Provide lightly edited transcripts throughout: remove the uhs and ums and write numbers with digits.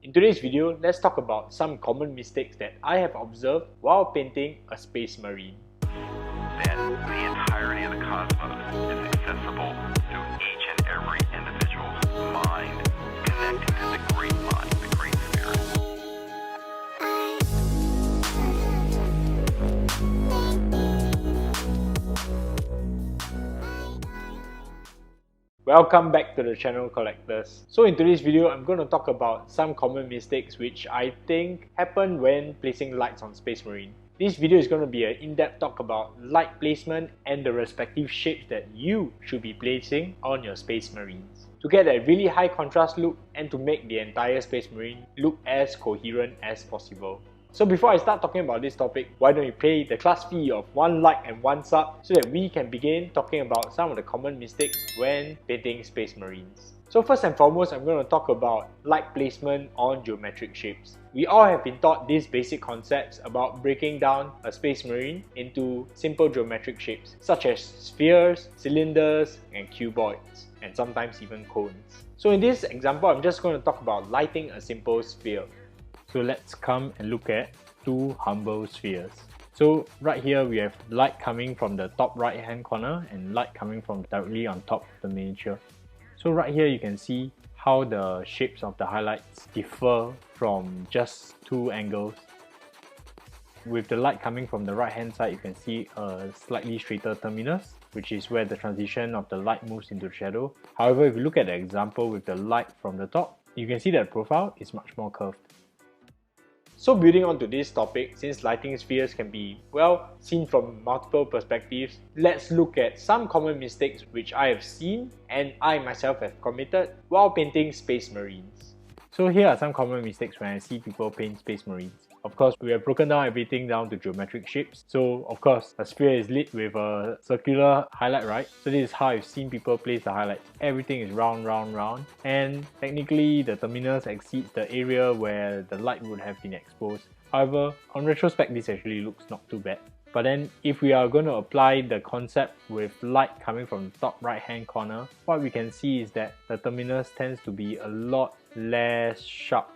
In today's video, let's talk about some common mistakes that I have observed while painting a space marine. That the entirety of the cosmos is accessible to each and every individual's mind, connected to the great mind, the great spirit. Welcome back to the channel, collectors. So in today's video, I'm going to talk about some common mistakes which I think happen when placing lights on Space Marine. This video is going to be an in-depth talk about light placement and the respective shapes that you should be placing on your Space Marines to get a really high contrast look and to make the entire Space Marine look as coherent as possible. So before I start talking about this topic, why don't you pay the class fee of 1 like and 1 sub so that we can begin talking about some of the common mistakes when painting Space Marines. So first and foremost, I'm going to talk about light placement on geometric shapes. We all have been taught these basic concepts about breaking down a Space Marine into simple geometric shapes such as spheres, cylinders, and cuboids, and sometimes even cones. So in this example, I'm just going to talk about lighting a simple sphere. So let's come and look at two humble spheres. So right here we have light coming from the top right hand corner and light coming from directly on top of the miniature. So right here you can see how the shapes of the highlights differ from just two angles. With the light coming from the right hand side, you can see a slightly straighter terminus, which is where the transition of the light moves into the shadow. However, if you look at the example with the light from the top, you can see that the profile is much more curved. So building on to this topic, since lighting spheres can be, well, seen from multiple perspectives, let's look at some common mistakes which I have seen and I myself have committed while painting Space Marines. So here are some common mistakes when I see people paint Space Marines. Of course, we have broken down everything down to geometric shapes. So of course, a sphere is lit with a circular highlight, right? So this is how I've seen people place the highlights. Everything is round, round, round. And technically, the terminus exceeds the area where the light would have been exposed. However, on retrospect, this actually looks not too bad. But then, if we are going to apply the concept with light coming from the top right hand corner, what we can see is that the terminus tends to be a lot less sharp.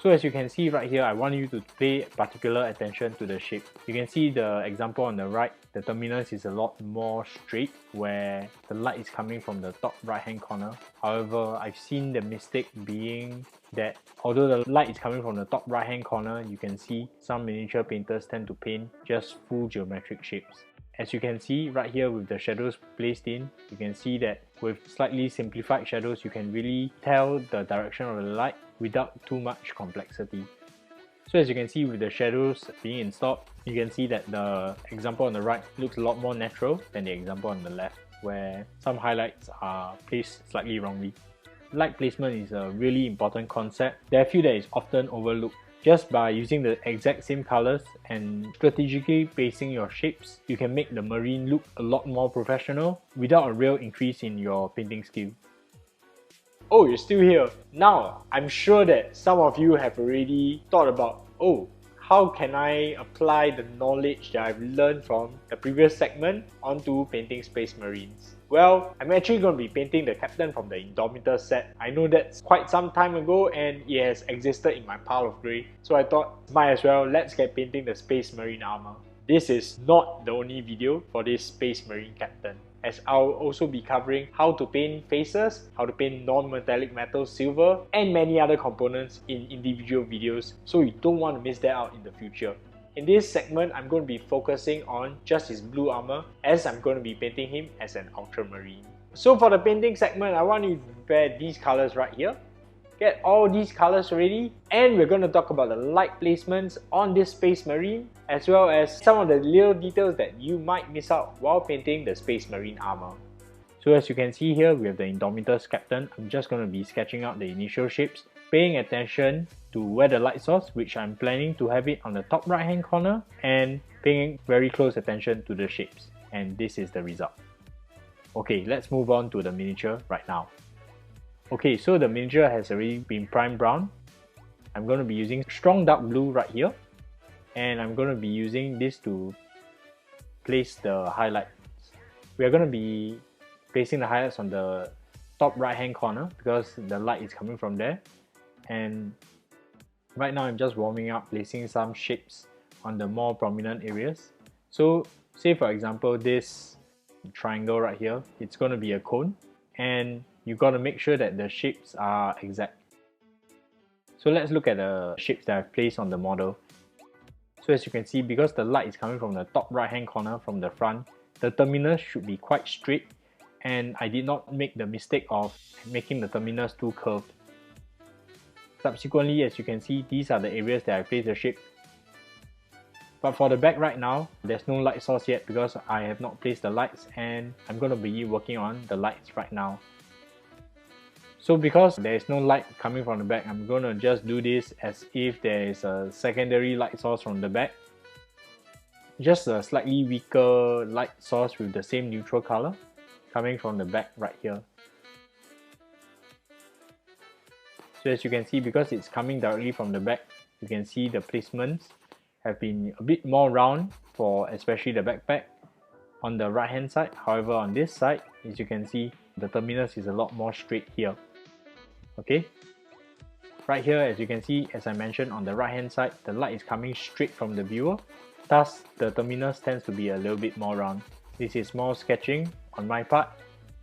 So as you can see right here, I want you to pay particular attention to the shape. You can see the example on the right, the terminus is a lot more straight where the light is coming from the top right hand corner. However, I've seen the mistake being that although the light is coming from the top right hand corner, you can see some miniature painters tend to paint just full geometric shapes. As you can see right here with the shadows placed in, you can see that with slightly simplified shadows, you can really tell the direction of the light without too much complexity. So as you can see with the shadows being installed, you can see that the example on the right looks a lot more natural than the example on the left, where some highlights are placed slightly wrongly. Light placement is a really important concept that I feel that is often overlooked. Just by using the exact same colors and strategically placing your shapes, you can make the marine look a lot more professional without a real increase in your painting skill. Oh, you're still here. Now, I'm sure that some of you have already thought about, oh, how can I apply the knowledge that I've learned from the previous segment onto painting Space Marines? Well, I'm actually going to be painting the captain from the Indomitor set. I know that's quite some time ago and it has existed in my pile of grey. So I thought, might as well, let's get painting the Space Marine armor. This is not the only video for this Space Marine captain, as I'll also be covering how to paint faces, how to paint non-metallic metal silver, and many other components in individual videos, so you don't want to miss that out in the future. In this segment, I'm going to be focusing on just his blue armor, as I'm going to be painting him as an Ultramarine. So for the painting segment, I want you to prepare these colors right here. Get all these colors ready, and we're going to talk about the light placements on this Space Marine, as well as some of the little details that you might miss out while painting the Space Marine armor. So as you can see here, we have the Indomitor's captain. I'm just going to be sketching out the initial shapes, paying attention to where the light source, which I'm planning to have it on the top right hand corner, and paying very close attention to the shapes. And this is the result. Okay, let's move on to the miniature right now. Okay, so the miniature has already been prime brown. I'm going to be using strong dark blue right here, and I'm going to be using this to place the highlights. We are going to be placing the highlights on the top right hand corner because the light is coming from there, and Right now I'm just warming up, placing some shapes on the more prominent areas. So say for example this triangle right here, it's going to be a cone, and you got to make sure that the shapes are exact. So let's look at the shapes that I've placed on the model. So as you can see, because the light is coming from the top right hand corner from the front, the terminus should be quite straight, and I did not make the mistake of making the terminus too curved. Subsequently, as you can see, these are the areas that I placed the shape. But for the back right now, there's no light source yet because I have not placed the lights, and I'm going to be working on the lights right now. So because there is no light coming from the back, I'm going to just do this as if there is a secondary light source from the back. Just a slightly weaker light source with the same neutral color coming from the back right here. So as you can see, because it's coming directly from the back, you can see the placements have been a bit more round for especially the backpack on the right hand side. However, on this side, as you can see, the terminus is a lot more straight here. Okay, right here, as you can see, as I mentioned, on the right hand side, the light is coming straight from the viewer, thus the terminus tends to be a little bit more round. This is more sketching on my part,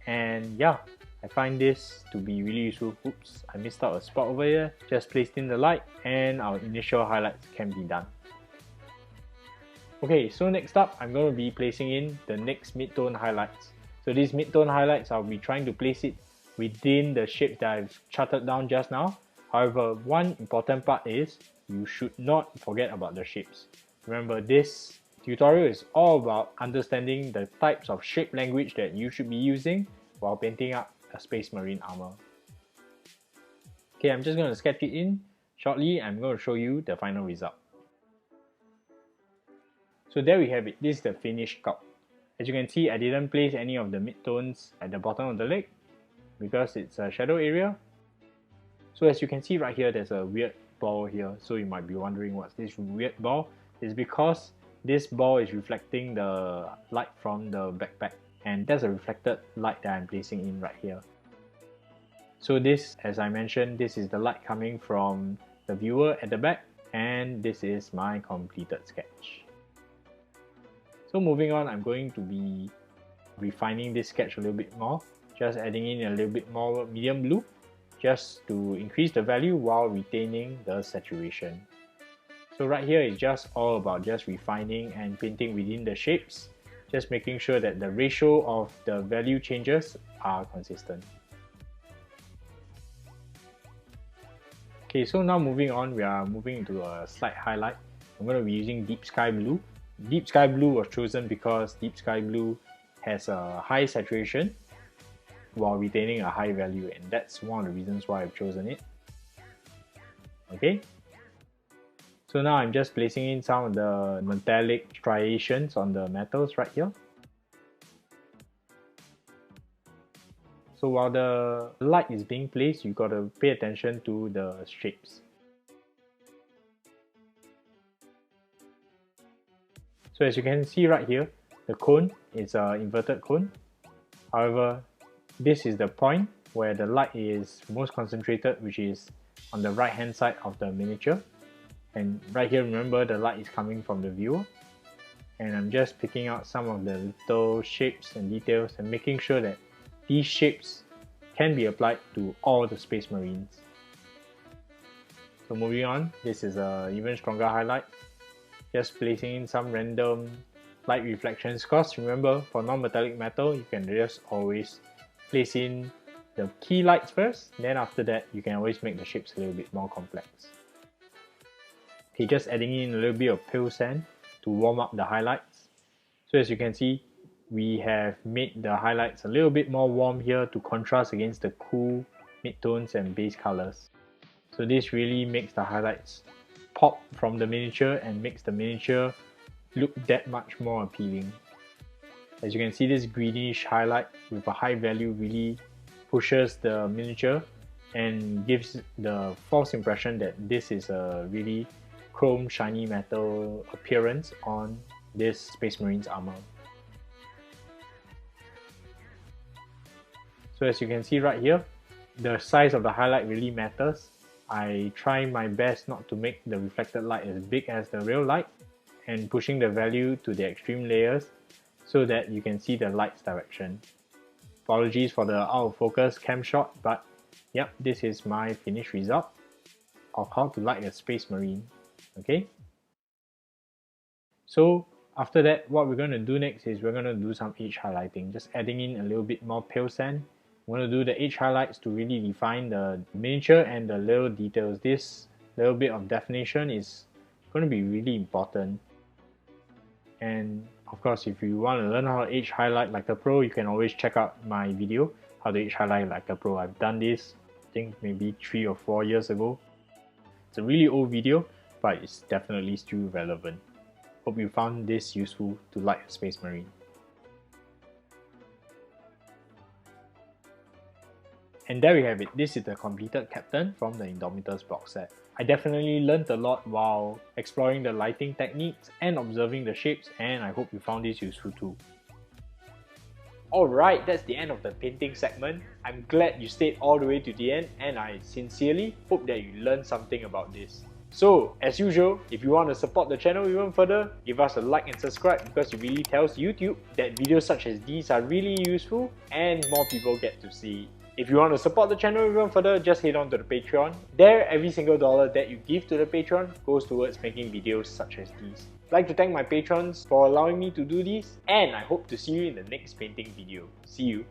and yeah, I find this to be really useful. Oops, I missed out a spot over here. Just placed in the light and our initial highlights can be done. Okay, so next up, I'm going to be placing in the next mid-tone highlights. So these mid-tone highlights, I'll be trying to place it within the shapes that I've charted down just now. However, one important part is you should not forget about the shapes. Remember, this tutorial is all about understanding the types of shape language that you should be using while painting up a Space Marine armor. Okay, I'm just going to sketch it in. Shortly, I'm going to show you the final result. So there we have it. This is the finished sculpt. As you can see, I didn't place any of the midtones at the bottom of the leg because it's a shadow area. So as you can see right here, there's a weird ball here. So you might be wondering what's this weird ball. It's because this ball is reflecting the light from the backpack, and that's a reflected light that I'm placing in right here. So this, as I mentioned, this is the light coming from the viewer at the back, and this is my completed sketch. So moving on, I'm going to be refining this sketch a little bit more, just adding in a little bit more medium blue, just to increase the value while retaining the saturation. So right here is just all about just refining and painting within the shapes, just making sure that the ratio of the value changes are consistent. Okay, so now moving on, we are moving into a slight highlight. I'm going to be using Deep Sky Blue. Deep Sky Blue was chosen because Deep Sky Blue has a high saturation while retaining a high value, and that's one of the reasons why I've chosen it. Okay, so now I'm just placing in some of the metallic striations on the metals right here. So while the light is being placed, you got to pay attention to the shapes. So as you can see right here, the cone is an inverted cone. However, this is the point where the light is most concentrated, which is on the right hand side of the miniature. And right here, remember, the light is coming from the viewer. And I'm just picking out some of the little shapes and details and making sure that these shapes can be applied to all the Space Marines. So moving on, this is an even stronger highlight. Just placing in some random light reflections, because remember, for non-metallic metal, you can just always place in the key lights first, then after that you can always make the shapes a little bit more complex. Okay, just adding in a little bit of pale sand to warm up the highlights. So as you can see, we have made the highlights a little bit more warm here to contrast against the cool midtones and base colors. So this really makes the highlights pop from the miniature and makes the miniature look that much more appealing. As you can see, this greenish highlight with a high value really pushes the miniature and gives the false impression that this is a really chrome shiny metal appearance on this Space Marines armor. So as you can see right here, the size of the highlight really matters. I try my best not to make the reflected light as big as the real light and pushing the value to the extreme layers so that you can see the light's direction. Apologies for the out of focus cam shot, but yep, this is my finished result of how to light a space marine. Okay, so after that, what we're going to do next is we're going to do some edge highlighting, just adding in a little bit more pale sand. We're going to do the edge highlights to really define the miniature and the little details. This little bit of definition is going to be really important. And of course, if you want to learn how to edge highlight like a pro, you can always check out my video, how to edge highlight like a pro. I've done this, I think maybe 3 or 4 years ago. It's a really old video, but it's definitely still relevant. Hope you found this useful to light a space marine. And there we have it. This is the completed Captain from the Indomitors box set. I definitely learned a lot while exploring the lighting techniques and observing the shapes, and I hope you found this useful too. Alright, that's the end of the painting segment. I'm glad you stayed all the way to the end, and I sincerely hope that you learned something about this. So, as usual, if you want to support the channel even further, give us a like and subscribe because it really tells YouTube that videos such as these are really useful and more people get to see. If you want to support the channel even further, just head on to the Patreon. There, every single dollar that you give to the Patreon goes towards making videos such as these. I'd like to thank my patrons for allowing me to do this, and I hope to see you in the next painting video. See you!